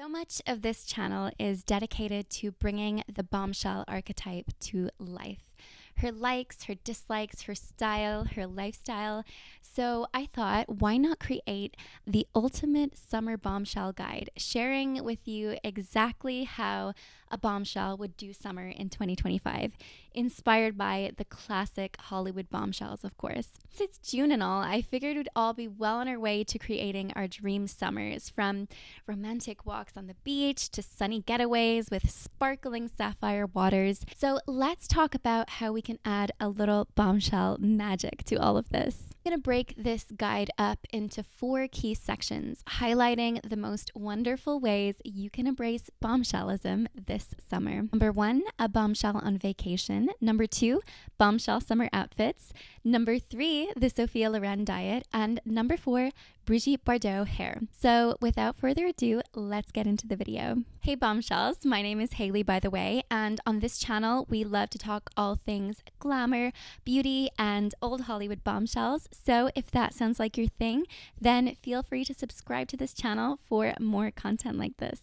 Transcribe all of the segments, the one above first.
So much of this channel is dedicated to bringing the bombshell archetype to life. Her likes, her dislikes, her style, her lifestyle. So I thought, why not create the ultimate summer bombshell guide, sharing with you exactly how a bombshell would do summer in 2025, inspired by the classic Hollywood bombshells, of course. Since it's June and all, I figured we'd all be well on our way to creating our dream summers, from romantic walks on the beach to sunny getaways with sparkling sapphire waters. So let's talk about how we can add a little bombshell magic to all of this. I'm going to break this guide up into 4 key sections, highlighting the most wonderful ways you can embrace bombshellism this summer. Number 1, a bombshell on vacation. Number 2, bombshell summer outfits. Number 3, the Sophia Loren diet. And number 4, Brigitte Bardot hair. So without further ado, let's get into the video. Hey bombshells, my name is Haley, by the way, and on this channel, we love to talk all things glamour, beauty, and old Hollywood bombshells. So if that sounds like your thing, then feel free to subscribe to this channel for more content like this.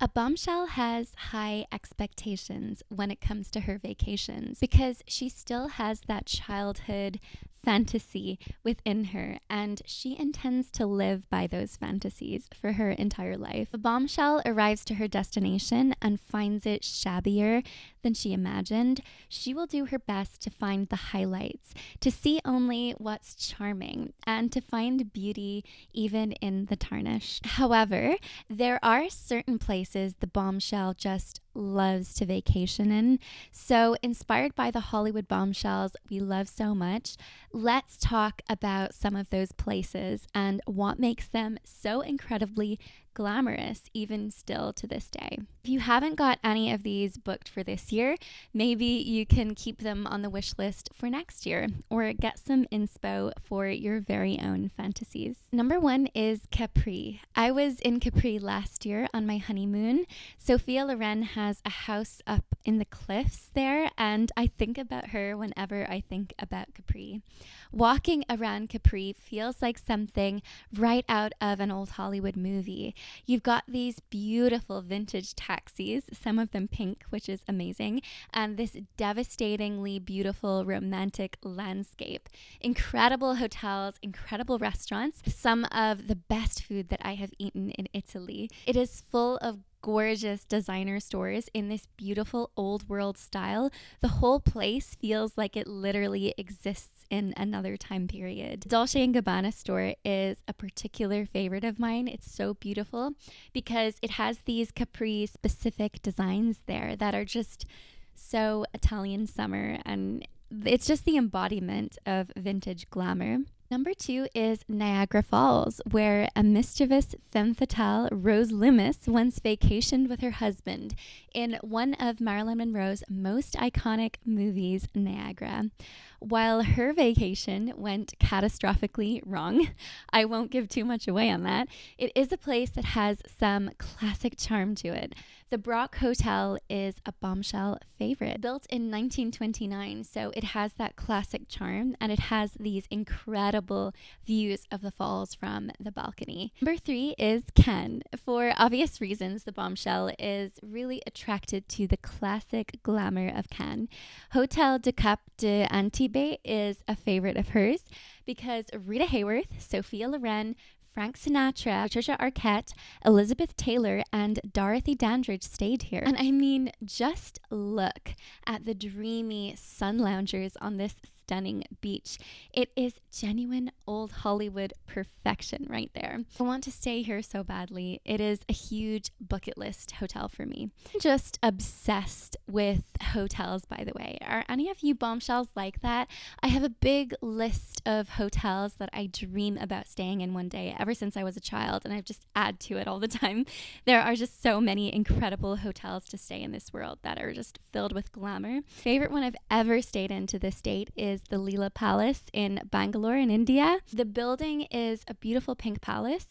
A bombshell has high expectations when it comes to her vacations because she still has that childhood fantasy within her, and she intends to live by those fantasies for her entire life. The bombshell arrives to her destination and finds it shabbier than she imagined. She will do her best to find the highlights, to see only what's charming, and to find beauty even in the tarnish. However, there are certain places the bombshell just loves to vacation in. So, inspired by the Hollywood bombshells we love so much, let's talk about some of those places and what makes them so incredibly glamorous even still to this day. If you haven't got any of these booked for this year, maybe you can keep them on the wish list for next year or get some inspo for your very own fantasies. Number 1 is Capri. I was in Capri last year on my honeymoon. Sophia Loren has a house up in the cliffs there, and I think about her whenever I think about Capri. Walking around Capri feels like something right out of an old Hollywood movie. You've got these beautiful vintage taxis, some of them pink, which is amazing, and this devastatingly beautiful romantic landscape. Incredible hotels, incredible restaurants, some of the best food that I have eaten in Italy. It is full of gorgeous designer stores in this beautiful old world style. The whole place feels like it literally exists in another time period. Dolce & Gabbana store is a particular favorite of mine. It's so beautiful because it has these Capri specific designs there that are just so Italian summer, and it's just the embodiment of vintage glamour. Number 2 is Niagara Falls, where a mischievous femme fatale, Rose Loomis, once vacationed with her husband in one of Marilyn Monroe's most iconic movies, Niagara. While her vacation went catastrophically wrong, I won't give too much away on that, it is a place that has some classic charm to it. The Brock Hotel is a bombshell favorite. Built in 1929, so it has that classic charm, and it has these incredible views of the falls from the balcony. Number 3 is Cannes. For obvious reasons, the bombshell is really attracted to the classic glamour of Cannes. Hotel de Cap d'Antibes is a favorite of hers because Rita Hayworth, Sophia Loren, Frank Sinatra, Patricia Arquette, Elizabeth Taylor, and Dorothy Dandridge stayed here. And I mean, just look at the dreamy sun loungers on this stunning beach. It is genuine old Hollywood perfection right there. I want to stay here so badly. It is a huge bucket list hotel for me. I'm just obsessed with hotels, by the way. Are any of you bombshells like that? I have a big list of hotels that I dream about staying in one day ever since I was a child, and I just add to it all the time. There are just so many incredible hotels to stay in this world that are just filled with glamour. Favorite one I've ever stayed in to this date is the Leela Palace in Bangalore in India. The building is a beautiful pink palace,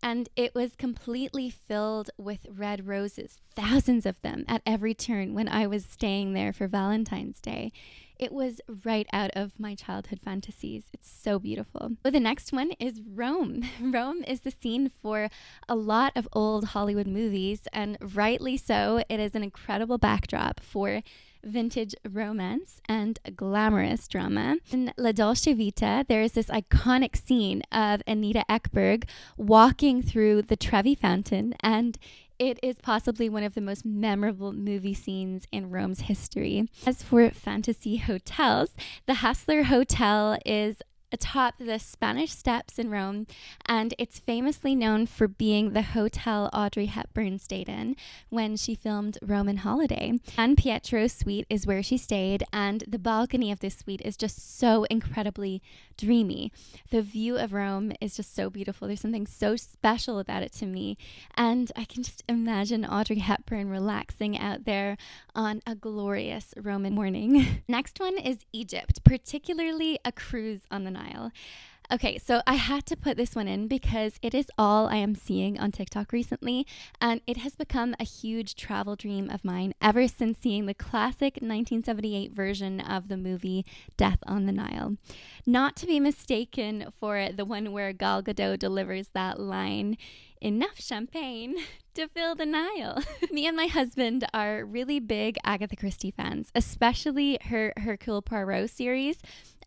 and it was completely filled with red roses, thousands of them at every turn when I was staying there for Valentine's Day. It was right out of my childhood fantasies. It's so beautiful. But the next one is Rome. Rome is the scene for a lot of old Hollywood movies, and rightly so. It is an incredible backdrop for vintage romance and glamorous drama. In La Dolce Vita, there is this iconic scene of Anita Ekberg walking through the Trevi Fountain, and it is possibly one of the most memorable movie scenes in Rome's history. As for fantasy hotels, the Hassler Hotel is atop the Spanish Steps in Rome, and it's famously known for being the hotel Audrey Hepburn stayed in when she filmed Roman Holiday. San Pietro Suite is where she stayed, and the balcony of this suite is just so incredibly dreamy. The view of Rome is just so beautiful. There's something so special about it to me, and I can just imagine Audrey Hepburn relaxing out there on a glorious Roman morning. Next one is Egypt, particularly a cruise on the Nile. Okay, so I had to put this one in because it is all I am seeing on TikTok recently, and it has become a huge travel dream of mine ever since seeing the classic 1978 version of the movie Death on the Nile. Not to be mistaken for the one where Gal Gadot delivers that line, "Enough champagne to fill the Nile." Me and my husband are really big Agatha Christie fans, especially her Hercule Poirot series.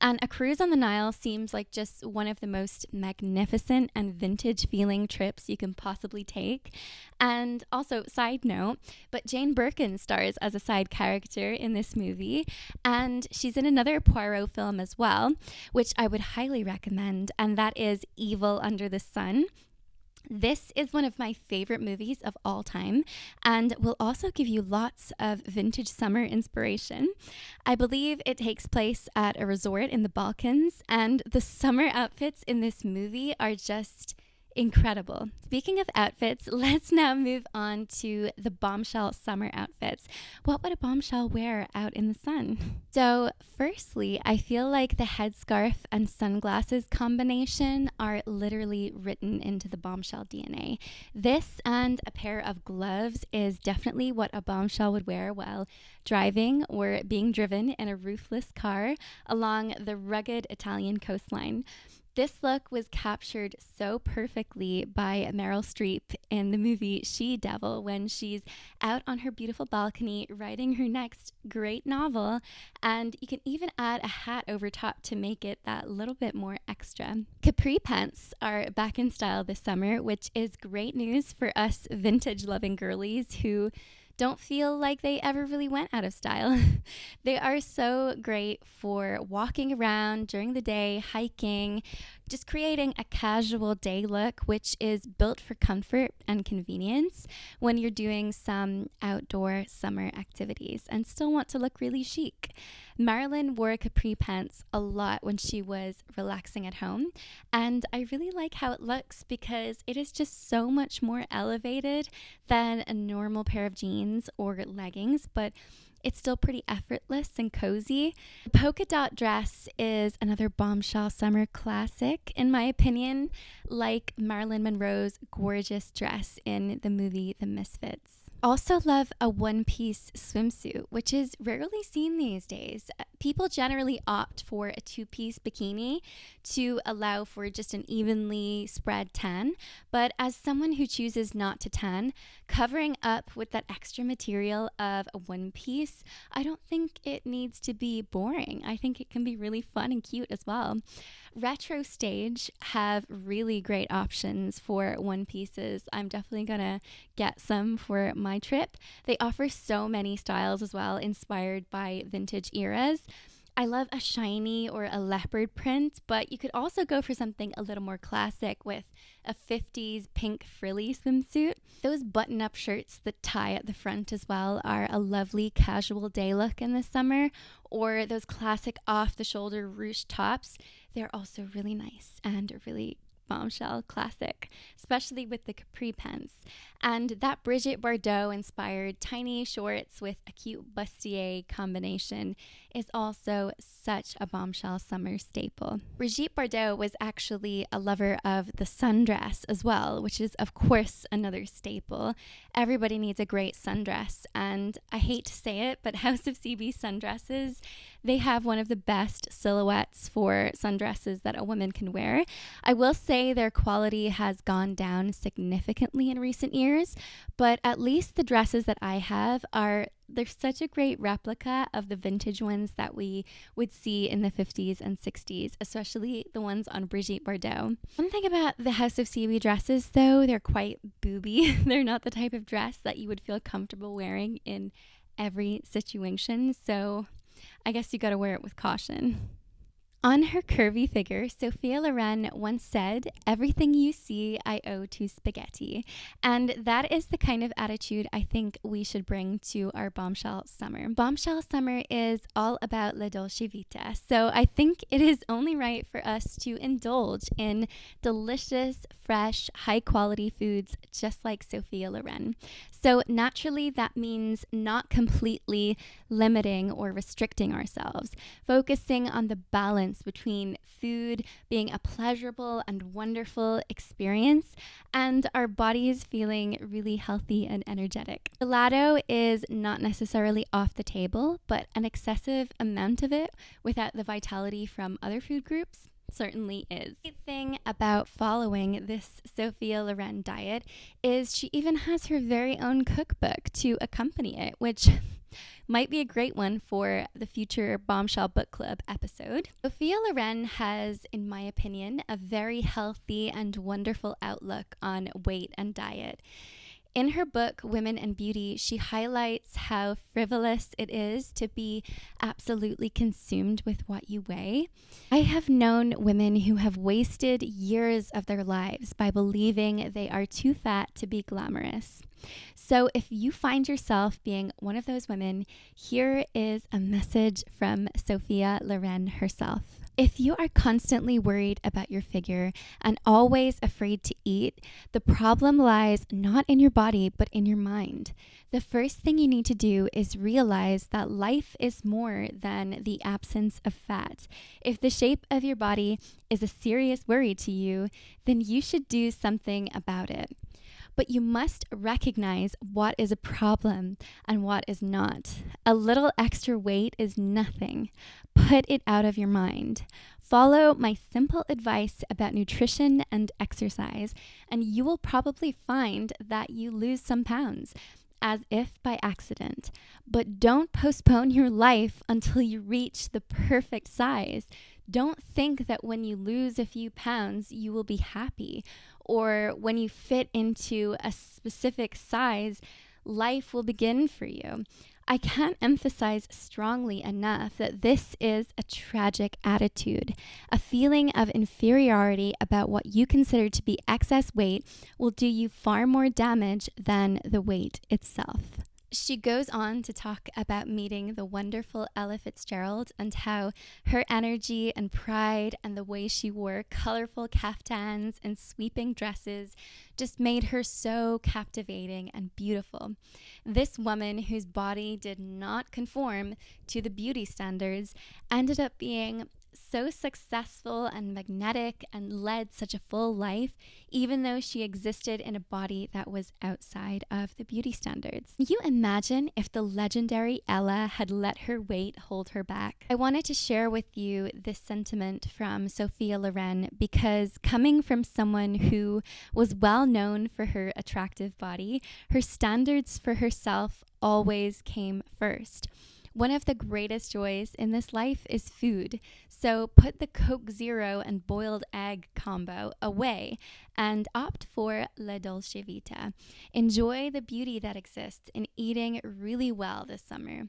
And a cruise on the Nile seems like just one of the most magnificent and vintage feeling trips you can possibly take. And also, side note, but Jane Birkin stars as a side character in this movie, and she's in another Poirot film as well, which I would highly recommend, and that is Evil Under the Sun. This is one of my favorite movies of all time and will also give you lots of vintage summer inspiration. I believe it takes place at a resort in the Balkans, and the summer outfits in this movie are just incredible. Speaking of outfits, let's now move on to the bombshell summer outfits. What would a bombshell wear out in the sun? So firstly, I feel like the headscarf and sunglasses combination are literally written into the bombshell DNA. This and a pair of gloves is definitely what a bombshell would wear while driving or being driven in a roofless car along the rugged Italian coastline. This look was captured so perfectly by Meryl Streep in the movie She-Devil when she's out on her beautiful balcony writing her next great novel, and you can even add a hat over top to make it that little bit more extra. Capri pants are back in style this summer, which is great news for us vintage-loving girlies who don't feel like they ever really went out of style. They are so great for walking around during the day, hiking, just creating a casual day look, which is built for comfort and convenience when you're doing some outdoor summer activities and still want to look really chic. Marilyn wore capri pants a lot when she was relaxing at home, and I really like how it looks because it is just so much more elevated than a normal pair of jeans or leggings, but it's still pretty effortless and cozy. The polka dot dress is another bombshell summer classic, in my opinion, like Marilyn Monroe's gorgeous dress in the movie The Misfits. Also love a one-piece swimsuit, which is rarely seen these days. People generally opt for a two-piece bikini to allow for just an evenly spread tan, but as someone who chooses not to tan, covering up with that extra material of a one-piece, I don't think it needs to be boring. I think it can be really fun and cute as well. Retro Stage have really great options for one pieces. I'm definitely gonna get some for my trip. They offer so many styles as well, inspired by vintage eras. I love a shiny or a leopard print, but you could also go for something a little more classic with a 50s pink frilly swimsuit. Those button-up shirts that tie at the front as well are a lovely casual day look in the summer, or those classic off-the-shoulder ruched tops. They're also really nice and really bombshell classic, especially with the capri pants. And that Brigitte Bardot inspired tiny shorts with a cute bustier combination is also such a bombshell summer staple. Brigitte Bardot was actually a lover of the sundress as well, which is, of course, another staple. Everybody needs a great sundress, and I hate to say it, but House of CB sundresses, they have one of the best silhouettes for sundresses that a woman can wear. I will say their quality has gone down significantly in recent years, but at least the dresses that I have they're such a great replica of the vintage ones that we would see in the 50s and 60s, especially the ones on Brigitte Bardot. One thing about the House of CB dresses, though, they're quite booby. They're not the type of dress that you would feel comfortable wearing in every situation, so I guess you gotta wear it with caution. On her curvy figure, Sophia Loren once said, "Everything you see, I owe to spaghetti." And that is the kind of attitude I think we should bring to our bombshell summer. Bombshell summer is all about la dolce vita. So I think it is only right for us to indulge in delicious, fresh, high quality foods just like Sophia Loren. So naturally, that means not completely limiting or restricting ourselves, focusing on the balance between food being a pleasurable and wonderful experience and our bodies feeling really healthy and energetic. Gelato is not necessarily off the table, but an excessive amount of it without the vitality from other food groups certainly is. The thing about following this Sophia Loren diet is she even has her very own cookbook to accompany it, which might be a great one for the future Bombshell Book Club episode. Sophia Loren has, in my opinion, a very healthy and wonderful outlook on weight and diet. In her book, Women and Beauty, she highlights how frivolous it is to be absolutely consumed with what you weigh. I have known women who have wasted years of their lives by believing they are too fat to be glamorous. So if you find yourself being one of those women, here is a message from Sophia Loren herself. If you are constantly worried about your figure and always afraid to eat, the problem lies not in your body, but in your mind. The first thing you need to do is realize that life is more than the absence of fat. If the shape of your body is a serious worry to you, then you should do something about it. But you must recognize what is a problem and what is not. A little extra weight is nothing. Put it out of your mind. Follow my simple advice about nutrition and exercise, and you will probably find that you lose some pounds, as if by accident. But don't postpone your life until you reach the perfect size. Don't think that when you lose a few pounds, you will be happy, or when you fit into a specific size, life will begin for you. I can't emphasize strongly enough that this is a tragic attitude. A feeling of inferiority about what you consider to be excess weight will do you far more damage than the weight itself. She goes on to talk about meeting the wonderful Ella Fitzgerald and how her energy and pride and the way she wore colorful caftans and sweeping dresses just made her so captivating and beautiful. This woman, whose body did not conform to the beauty standards, ended up being so successful and magnetic and led such a full life, even though she existed in a body that was outside of the beauty standards. Can you imagine if the legendary Ella had let her weight hold her back? I wanted to share with you this sentiment from Sophia Loren because coming from someone who was well known for her attractive body, her standards for herself always came first. One of the greatest joys in this life is food. So put the Coke Zero and boiled egg combo away and opt for La Dolce Vita. Enjoy the beauty that exists in eating really well this summer.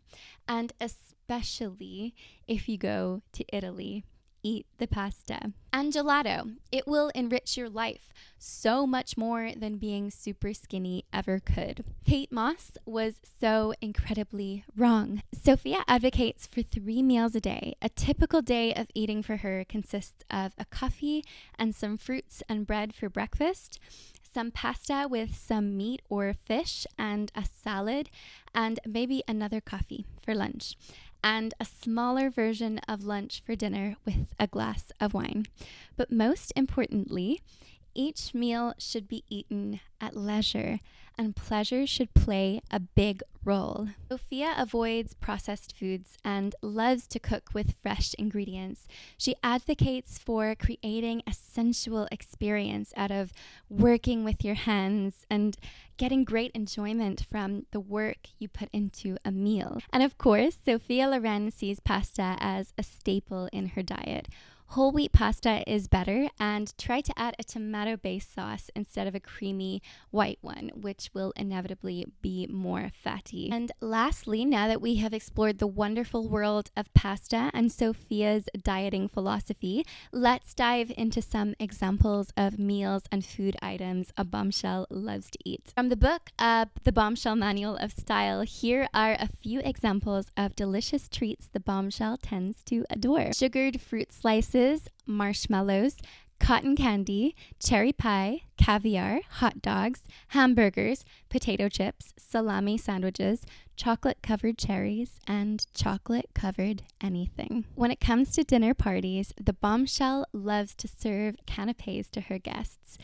And especially if you go to Italy, eat the pasta. And gelato. It will enrich your life so much more than being super skinny ever could. Kate Moss was so incredibly wrong. Sophia advocates for 3 meals a day. A typical day of eating for her consists of a coffee and some fruits and bread for breakfast, some pasta with some meat or fish and a salad, and maybe another coffee for lunch. and a smaller version of lunch for dinner with a glass of wine. But most importantly, each meal should be eaten at leisure, and pleasure should play a big role. Sophia avoids processed foods and loves to cook with fresh ingredients. She advocates for creating a sensual experience out of working with your hands and getting great enjoyment from the work you put into a meal. And of course, Sophia Loren sees pasta as a staple in her diet. Whole wheat pasta is better, and try to add a tomato-based sauce instead of a creamy white one, which will inevitably be more fatty. And lastly, now that we have explored the wonderful world of pasta and Sophia's dieting philosophy, let's dive into some examples of meals and food items a bombshell loves to eat. From the book, The Bombshell Manual of Style, here are a few examples of delicious treats the bombshell tends to adore. Sugared fruit slices, marshmallows, cotton candy, cherry pie, caviar, hot dogs, hamburgers, potato chips, salami sandwiches, chocolate-covered cherries, and chocolate-covered anything. When it comes to dinner parties, the bombshell loves to serve canapes to her guests.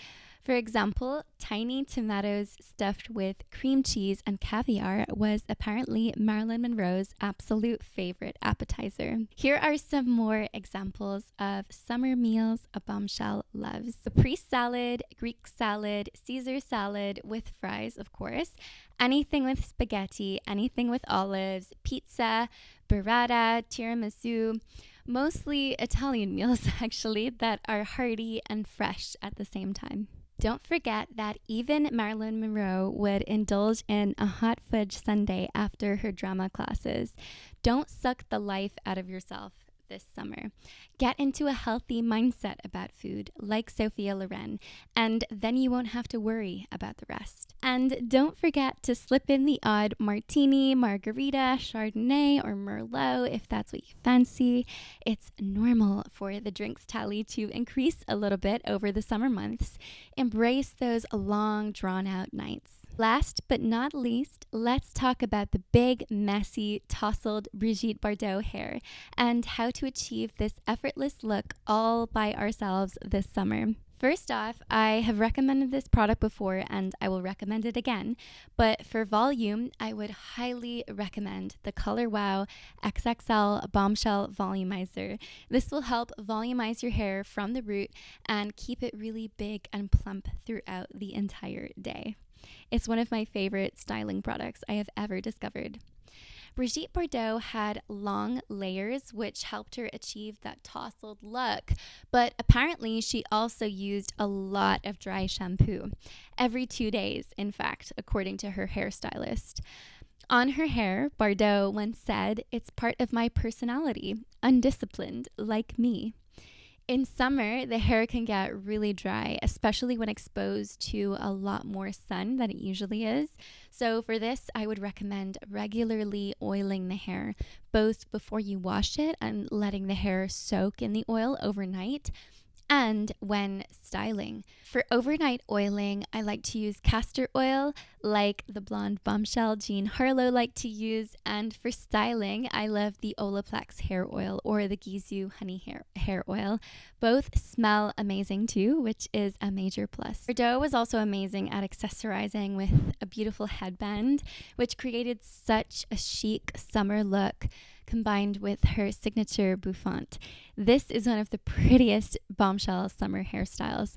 For example, tiny tomatoes stuffed with cream cheese and caviar was apparently Marilyn Monroe's absolute favorite appetizer. Here are some more examples of summer meals a bombshell loves. Capri salad, Greek salad, Caesar salad with fries, of course, anything with spaghetti, anything with olives, pizza, burrata, tiramisu, mostly Italian meals actually that are hearty and fresh at the same time. Don't forget that even Marilyn Monroe would indulge in a hot fudge sundae after her drama classes. Don't suck the life out of yourself this summer. Get into a healthy mindset about food, like Sophia Loren, and then you won't have to worry about the rest. And don't forget to slip in the odd martini, margarita, Chardonnay, or Merlot if that's what you fancy. It's normal for the drinks tally to increase a little bit over the summer months. Embrace those long, drawn-out nights. Last but not least, let's talk about the big, messy, tousled Brigitte Bardot hair and how to achieve this effortless look all by ourselves this summer. First off, I have recommended this product before and I will recommend it again, but for volume, I would highly recommend the Color Wow XXL Bombshell Volumizer. This will help volumize your hair from the root and keep it really big and plump throughout the entire day. It's one of my favorite styling products I have ever discovered. Brigitte Bardot had long layers, which helped her achieve that tousled look, but apparently she also used a lot of dry shampoo, every 2 days, in fact, according to her hairstylist. On her hair, Bardot once said, "It's part of my personality, undisciplined, like me." In summer, the hair can get really dry, especially when exposed to a lot more sun than it usually is. So for this, I would recommend regularly oiling the hair, both before you wash it and letting the hair soak in the oil overnight, and when styling. For overnight oiling, I like to use castor oil, like the blonde bombshell Jean Harlow liked to use, and for styling, I love the Olaplex hair oil or the Gizu honey hair oil. Both smell amazing too, which is a major plus. Bardot was also amazing at accessorizing with a beautiful headband, which created such a chic summer look, combined with her signature bouffant. This is one of the prettiest bombshell summer hairstyles,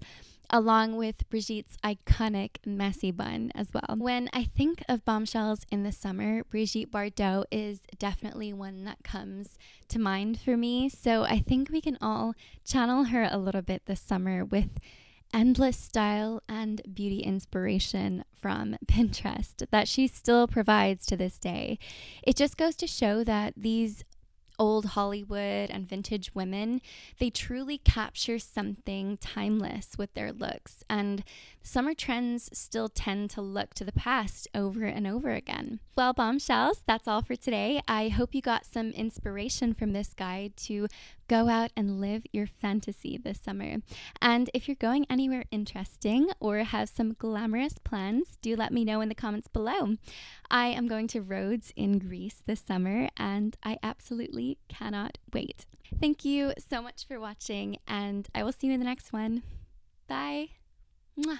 along with Brigitte's iconic messy bun as well. When I think of bombshells in the summer, Brigitte Bardot is definitely one that comes to mind for me. So I think we can all channel her a little bit this summer with endless style and beauty inspiration from Pinterest that she still provides to this day. It just goes to show that these old Hollywood and vintage women, they truly capture something timeless with their looks. And summer trends still tend to look to the past over and over again. Well, bombshells, that's all for today. I hope you got some inspiration from this guide to go out and live your fantasy this summer. And if you're going anywhere interesting or have some glamorous plans, do let me know in the comments below. I am going to Rhodes in Greece this summer, and I absolutely cannot wait. Thank you so much for watching, and I will see you in the next one. Bye. Mwah.